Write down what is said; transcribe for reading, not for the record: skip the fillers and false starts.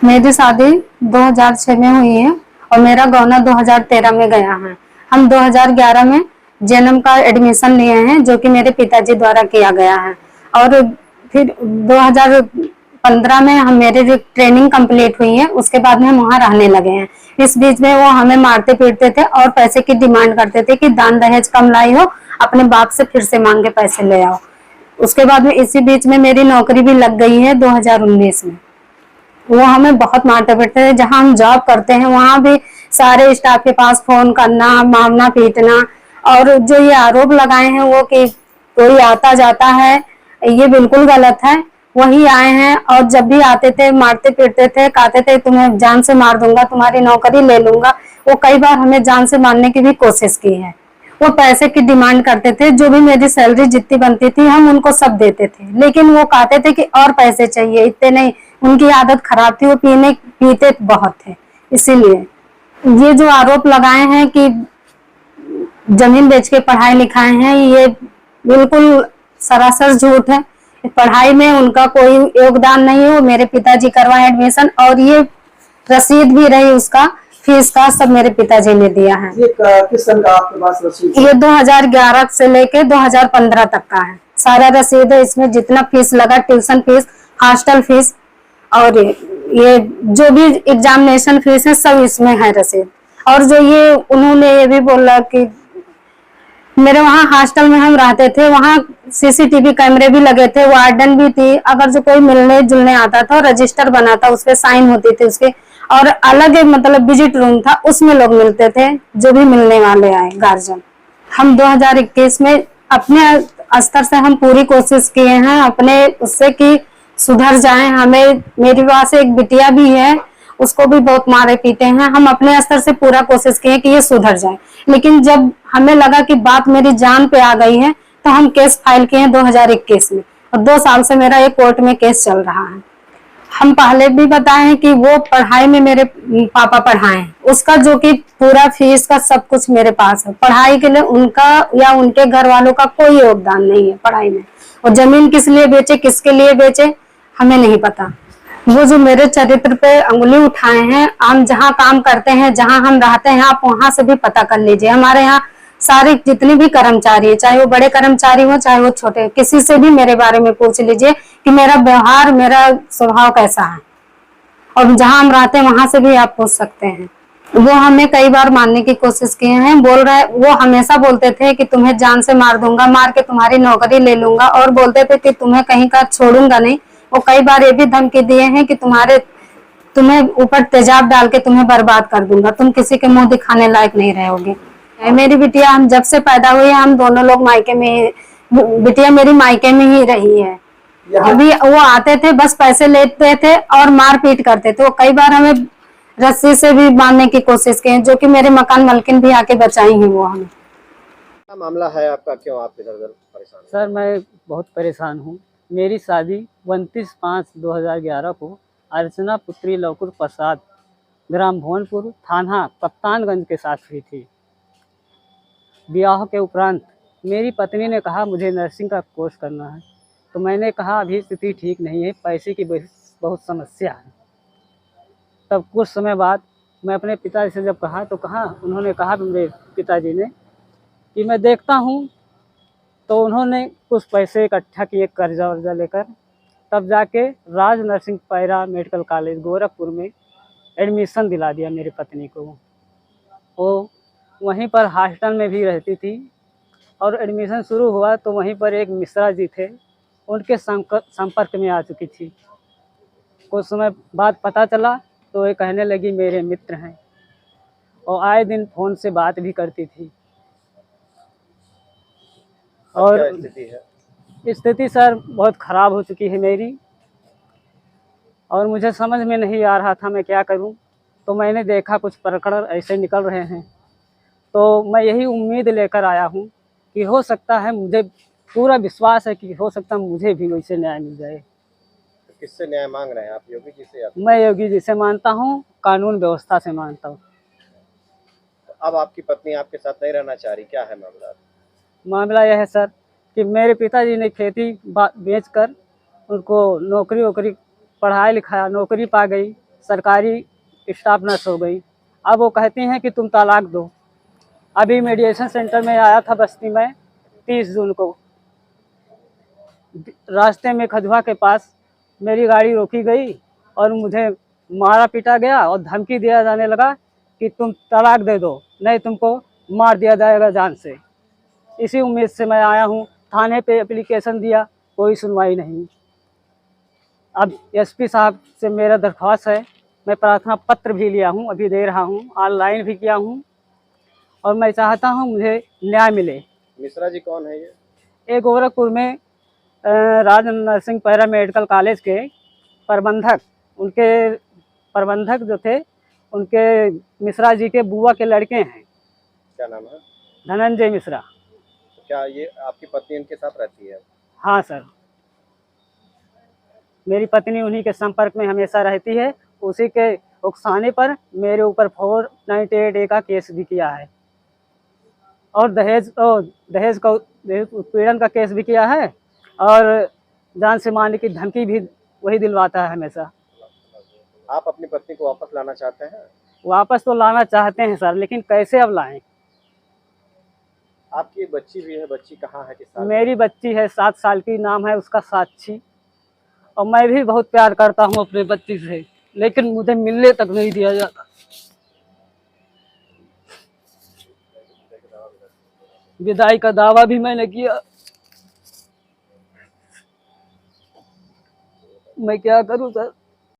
मेरी शादी 2006 में हुई है और मेरा गौना 2013 में गया है। हम 2011 में जन्म का एडमिशन लिए हैं, जो कि मेरे पिताजी द्वारा किया गया है। और फिर 2015 में हम मेरी जो ट्रेनिंग कंप्लीट हुई है, उसके बाद में हम वहाँ रहने लगे हैं। इस बीच में वो हमें मारते पीटते थे और पैसे की डिमांड करते थे कि दान दहेज कम लाई हो, अपने बाप से फिर से मांग के पैसे ले आओ। उसके बाद में इसी बीच में मेरी नौकरी भी लग गई है 2019 में। वो हमें बहुत मारते पीटते हैं। जहाँ हम जॉब करते हैं वहां भी सारे स्टाफ के पास फोन करना, मारना पीटना। और जो ये आरोप लगाए हैं वो कि कोई आता जाता है, ये बिल्कुल गलत है। वही आए हैं और जब भी आते थे मारते पीटते थे, कहते थे तुम्हें जान से मार दूंगा, तुम्हारी नौकरी ले लूंगा। वो कई बार हमें जान से मारने की भी कोशिश की है। वो पैसे की डिमांड करते थे, जो भी मेरी सैलरी जितनी बनती थी हम उनको सब देते थे, लेकिन वो कहते थे कि और पैसे चाहिए, इतने नहीं। उनकी आदत खराब थी, वो पीते बहुत थे। इसीलिए ये जो आरोप लगाए हैं कि जमीन बेच के पढ़ाई लिखाए हैं, ये बिल्कुल सरासर झूठ है। पढ़ाई में उनका कोई योगदान नहीं है। वो मेरे पिताजी करवाए एडमिशन, और ये रसीद भी रही उसका, फीस का सब मेरे पिताजी ने दिया है। ये किस सन का आपके पास रसीद? ये 2011 से लेके 2015 तक का है, सारा रसीद है। इसमें जितना फीस लगा, ट्यूशन फीस, हॉस्टल फीस और ये जो भी एग्जामिनेशन फीस है, सब इसमें है रसीद। और जो ये उन्होंने ये भी बोला कि मेरे वहाँ हॉस्टल में हम रहते थे, वहाँ सीसीटीवी कैमरे भी लगे थे, वार्डन भी थी। अगर जो कोई मिलने जुलने आता था, रजिस्टर बना था, उस पर साइन होती थी उसके। और अलग मतलब विजिट रूम था, उसमें लोग मिलते थे, जो भी मिलने वाले आए गार्जियन। हम 2021 में अपने स्तर से हम पूरी कोशिश किए हैं अपने उससे कि सुधर जाए। हमें, मेरी पास एक बिटिया भी है, उसको भी बहुत मारे पीटे हैं। हम अपने स्तर से पूरा कोशिश किए कि ये सुधर जाए, लेकिन जब हमें लगा कि बात मेरी जान पे आ गई है, तो हम केस फाइल किए हैं 2021 में। और 2 साल से मेरा एक कोर्ट में केस चल रहा है। हम पहले भी बताए हैं कि वो पढ़ाई में मेरे पापा पढ़ाए, उसका जो कि पूरा फीस का सब कुछ मेरे पास है। पढ़ाई के लिए उनका या उनके घर वालों का कोई योगदान नहीं है पढ़ाई में। और जमीन किस लिए बेचे, किसके लिए बेचे, हमें नहीं पता। वो जो मेरे चरित्र पे अंगुली उठाए हैं, हम जहाँ काम करते हैं, जहाँ हम रहते हैं, आप वहां से भी पता कर लीजिए। हमारे यहाँ सारे जितने भी कर्मचारी है, चाहे वो बड़े कर्मचारी हो चाहे वो छोटे, किसी से भी मेरे बारे में पूछ लीजिए कि मेरा व्यवहार, मेरा स्वभाव कैसा है। और जहाँ हम रहते हैं वहां से भी आप पूछ सकते हैं। वो हमें कई बार मारने की कोशिश किए हैं। बोल रहे, वो हमेशा बोलते थे कि तुम्हें जान से मार दूंगा, मार के तुम्हारी नौकरी ले लूंगा, और बोलते थे कि तुम्हें कहीं का छोड़ूंगा नहीं। वो कई बार ये भी धमकी दिए हैं कि तुम्हें ऊपर तेजाब डाल के तुम्हें बर्बाद कर दूंगा, तुम किसी के मुंह दिखाने लायक नहीं रहोगे। मेरी बिटिया, हम जब से पैदा हुई है हम दोनों लोग मायके में ही, बिटिया मेरी मायके में ही रही है। अभी वो आते थे, बस पैसे लेते थे और मारपीट करते थे। वो कई बार हमें रस्सी से भी बांधने की कोशिश की, जो कि मेरे मकान मालकिन भी आके बचाई हैं वो हमें। क्या मामला है आपका, क्यों आप इधर उधर परेशान हैं? सर मैं बहुत परेशान हूँ। मेरी शादी 29/5/2011 को अर्चना पुत्री लवकुश प्रसाद, ग्राम भुवनपुर, थाना कप्तानगंज के साथ हुई थी। विवाह के उपरांत मेरी पत्नी ने कहा मुझे नर्सिंग का कोर्स करना है, तो मैंने कहा अभी स्थिति ठीक नहीं है, पैसे की बहुत समस्या है। तब कुछ समय बाद मैं अपने पिताजी से जब कहा तो उन्होंने कहा मेरे पिताजी ने कि मैं देखता हूँ। तो उन्होंने कुछ पैसे इकट्ठा किए कर्जा वर्जा लेकर, तब जाके Raj nursing paramedical college Gorakhpur में एडमिशन दिला दिया मेरी पत्नी को। वो वहीं पर हॉस्टल में भी रहती थी, और एडमिशन शुरू हुआ तो वहीं पर एक मिश्रा जी थे, उनके संपर्क में आ चुकी थी। कुछ समय बाद पता चला तो ये कहने लगी मेरे मित्र हैं, और आए दिन फ़ोन से बात भी करती थी। और स्थिति सर बहुत ख़राब हो चुकी है मेरी, और मुझे समझ में नहीं आ रहा था मैं क्या करूं। तो मैंने देखा कुछ प्रकरण ऐसे निकल रहे हैं, तो मैं यही उम्मीद लेकर आया हूं कि हो सकता है, मुझे पूरा विश्वास है कि हो सकता है मुझे भी वैसे न्याय मिल जाए। तो किससे न्याय मांग रहे हैं आप, योगी जी से? मैं योगी जी से मानता हूँ, कानून व्यवस्था से मानता हूँ। तो अब आपकी पत्नी आपके साथ नहीं रहना चाह रही, क्या है मामला? मामला यह है सर कि मेरे पिताजी ने खेती बेचकर उनको नौकरी वोकरी, पढ़ाया लिखाया, नौकरी पा गई, सरकारी स्टाफ नर्स हो गई। अब वो कहती हैं कि तुम तलाक दो। अभी मेडिएशन सेंटर में आया था बस्ती में 30 जून को। रास्ते में खजुआ के पास मेरी गाड़ी रोकी गई और मुझे मारा पीटा गया और धमकी दिया जाने लगा कि तुम तलाक दे दो, नहीं तुमको मार दिया जाएगा जान से। इसी उम्मीद से मैं आया हूँ, थाने पे एप्लीकेशन दिया, कोई सुनवाई नहीं। अब एसपी साहब से मेरा दरख्वास्त है, मैं प्रार्थना पत्र भी लिया हूँ, अभी दे रहा हूँ, ऑनलाइन भी किया हूँ और मैं चाहता हूँ मुझे न्याय मिले। मिश्रा जी कौन है ये? एक गोरखपुर में राज नरसिंह पैरा मेडिकल कॉलेज के प्रबंधक जो थे, उनके मिश्रा जी के बुआ के लड़के हैं। क्या नाम है? धनंजय मिश्रा। तो क्या ये आपकी पत्नी इनके साथ रहती है? हाँ सर, मेरी पत्नी उन्हीं के संपर्क में हमेशा रहती है। उसी के उकसाने पर मेरे ऊपर 498A का केस भी किया है और दहेज उत्पीड़न का केस भी किया है और जान से मारने की धमकी भी वही दिलवाता है हमेशा। आप अपनी पत्नी को वापस लाना चाहते हैं? वापस तो लाना चाहते हैं सर, लेकिन कैसे अब लाएं? आपकी बच्ची भी है, बच्ची कहाँ है, किस साल की? मेरी बच्ची है 7 साल की, नाम है उसका साक्षी। और मैं भी बहुत प्यार करता हूँ अपने बच्ची से, लेकिन मुझे मिलने तक नहीं दिया जाता। विदाई का दावा भी मैंने किया, मैं क्या करूँ सर?